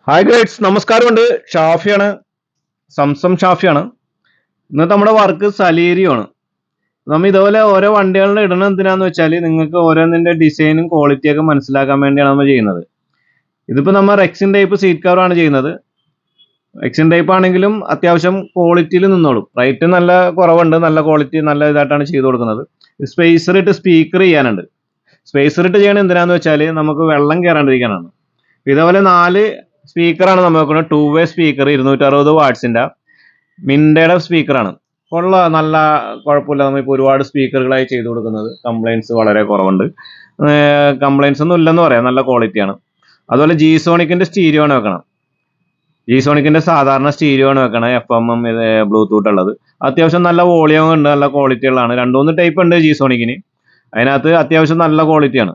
Hi guides, നമസ്കാരമുണ്ട്. ഷാഫിയാണ്, Zamzam ഷാഫിയാണ്. ഇന്നത്തെ നമ്മുടെ വർക്ക് സലീരിയോ ആണ്. നമ്മൾ ഇതുപോലെ ഓരോ വണ്ടികളിൽ ഇടണം എന്തിനാന്ന് വെച്ചാൽ നിങ്ങൾക്ക് ഓരോന്നിന്റെ ഡിസൈനും ക്വാളിറ്റിയൊക്കെ മനസ്സിലാക്കാൻ വേണ്ടിയാണ് നമ്മൾ ചെയ്യുന്നത്. ഇതിപ്പോൾ നമ്മൾ റെക്സിൻ ടൈപ്പ് സീറ്റ് കവറാണ് ചെയ്യുന്നത്. റെക്സിൻ ടൈപ്പ് ആണെങ്കിലും അത്യാവശ്യം ക്വാളിറ്റിയിൽ നിന്നോളും. റേറ്റ് നല്ല കുറവുണ്ട്, നല്ല ക്വാളിറ്റി നല്ല ഇതായിട്ടാണ് ചെയ്ത് കൊടുക്കുന്നത്. സ്പേസർ ഇട്ട് സ്പീക്കർ ചെയ്യാനുണ്ട്. സ്പേസർ ഇട്ട് ചെയ്യണം എന്തിനാന്ന് വെച്ചാൽ നമുക്ക് വെള്ളം കയറാണ്ടിരിക്കാനാണ്. ഇതേപോലെ 4 സ്പീക്കറാണ് നമ്മൾ വെക്കുന്നത്. 2 വേ സ്പീക്കർ 260 വാട്ട്സിന്റെ മിൻഡയുടെ സ്പീക്കറാണ്. നല്ല കുഴപ്പമില്ല. നമ്മളിപ്പോൾ ഒരുപാട് സ്പീക്കറുകളായി ചെയ്തു കൊടുക്കുന്നത്. കംപ്ലൈൻറ്റ്സ് വളരെ കുറവുണ്ട്. കംപ്ലൈൻറ്റ്സ് ഒന്നും ഇല്ലെന്ന് പറയാം, നല്ല ക്വാളിറ്റിയാണ്. അതുപോലെ G-Sonicന്റെ സ്റ്റീരിയോ ആണ് വെക്കണം. G-Sonicന്റെ സാധാരണ സ്റ്റീരിയോ ആണ് വെക്കണം. FM ബ്ലൂടൂത്ത് ഉള്ളത്. അത്യാവശ്യം നല്ല വോളിയം ഉണ്ട്, നല്ല ക്വാളിറ്റി ഉള്ളതാണ്. 2-3 ടൈപ്പ് ഉണ്ട് G-Sonicന്. അതിനകത്ത് അത്യാവശ്യം നല്ല ക്വാളിറ്റിയാണ്.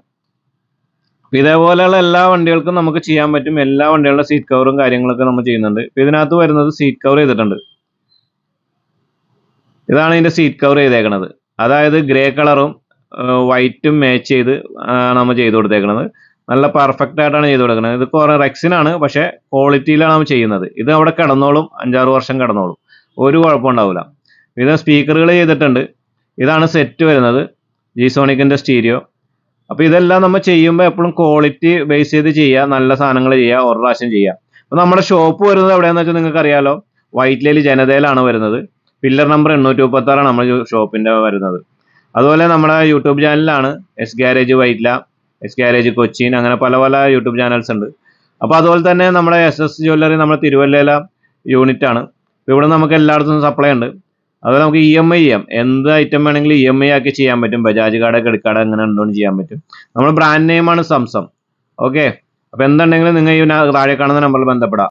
ഇതേപോലെയുള്ള എല്ലാ വണ്ടികൾക്കും നമുക്ക് ചെയ്യാൻ പറ്റും. എല്ലാ വണ്ടികളുടെ സീറ്റ് കവറും കാര്യങ്ങളൊക്കെ നമ്മൾ ചെയ്യുന്നുണ്ട്. ഇതിനകത്ത് വരുന്നത് സീറ്റ് കവർ ചെയ്തിട്ടുണ്ട്. ഇതാണ് ഇതിന്റെ സീറ്റ് കവർ ചെയ്തേക്കുന്നത്. അതായത് ഗ്രേ കളറും വൈറ്റും മാച്ച് ചെയ്ത് നമ്മൾ ചെയ്ത് കൊടുത്തേക്കുന്നത്. നല്ല പെർഫെക്റ്റ് ആയിട്ടാണ് ചെയ്ത് കൊടുക്കുന്നത്. ഇത് കുറെ റെക്സിനാണ്, പക്ഷെ ക്വാളിറ്റിയിലാണ് നമ്മൾ ചെയ്യുന്നത്. ഇത് അവിടെ കിടന്നോളും, 5-6 വർഷം കിടന്നോളും, ഒരു കുഴപ്പമുണ്ടാവില്ല. ഇത് സ്പീക്കറുകൾ ചെയ്തിട്ടുണ്ട്. ഇതാണ് സെറ്റ് വരുന്നത്, G-Sonicന്റെ സ്റ്റീരിയോ. അപ്പോൾ ഇതെല്ലാം നമ്മൾ ചെയ്യുമ്പോൾ എപ്പോഴും ക്വാളിറ്റി ബേസ് ചെയ്ത് ചെയ്യുക, നല്ല സാധനങ്ങൾ ചെയ്യുക, ഒരു പ്രാവശ്യം ചെയ്യുക. അപ്പോൾ നമ്മുടെ ഷോപ്പ് വരുന്നത് എവിടെയാണെന്ന് വെച്ചാൽ നിങ്ങൾക്ക് അറിയാലോ, വൈറ്റ്ലയിൽ ജനതയിലാണ് വരുന്നത്. പില്ലർ നമ്പർ 836 നമ്മുടെ ഷോപ്പിന്റെ വരുന്നത്. അതുപോലെ നമ്മുടെ യൂട്യൂബ് ചാനലിലാണ് S garage Vyttila, S garage Cochin, അങ്ങനെ പല പല യൂട്യൂബ് ചാനൽസ് ഉണ്ട്. അപ്പോൾ അതുപോലെ തന്നെ നമ്മുടെ SS ജ്വല്ലറി നമ്മുടെ തിരുവല്ലയിലെ യൂണിറ്റ് ആണ്. ഇവിടെ നമുക്ക് എല്ലായിടത്തും സപ്ലൈ ഉണ്ട്. അതുപോലെ നമുക്ക് EMI ചെയ്യാം. എന്ത് ഐറ്റം വേണമെങ്കിലും EMI ആക്കി ചെയ്യാൻ പറ്റും. ബജാജ് കാർഡ്, ക്രെഡിറ്റ് കാർഡ്, അങ്ങനെ ഉണ്ടോന്ന് ചെയ്യാൻ പറ്റും. നമ്മുടെ ബ്രാൻഡ് നെയിമാണ് സംസം. ഓക്കെ, അപ്പോൾ എന്തുണ്ടെങ്കിലും നിങ്ങൾ ഈ താഴെ കാണുന്ന നമ്പറിൽ ബന്ധപ്പെടാം.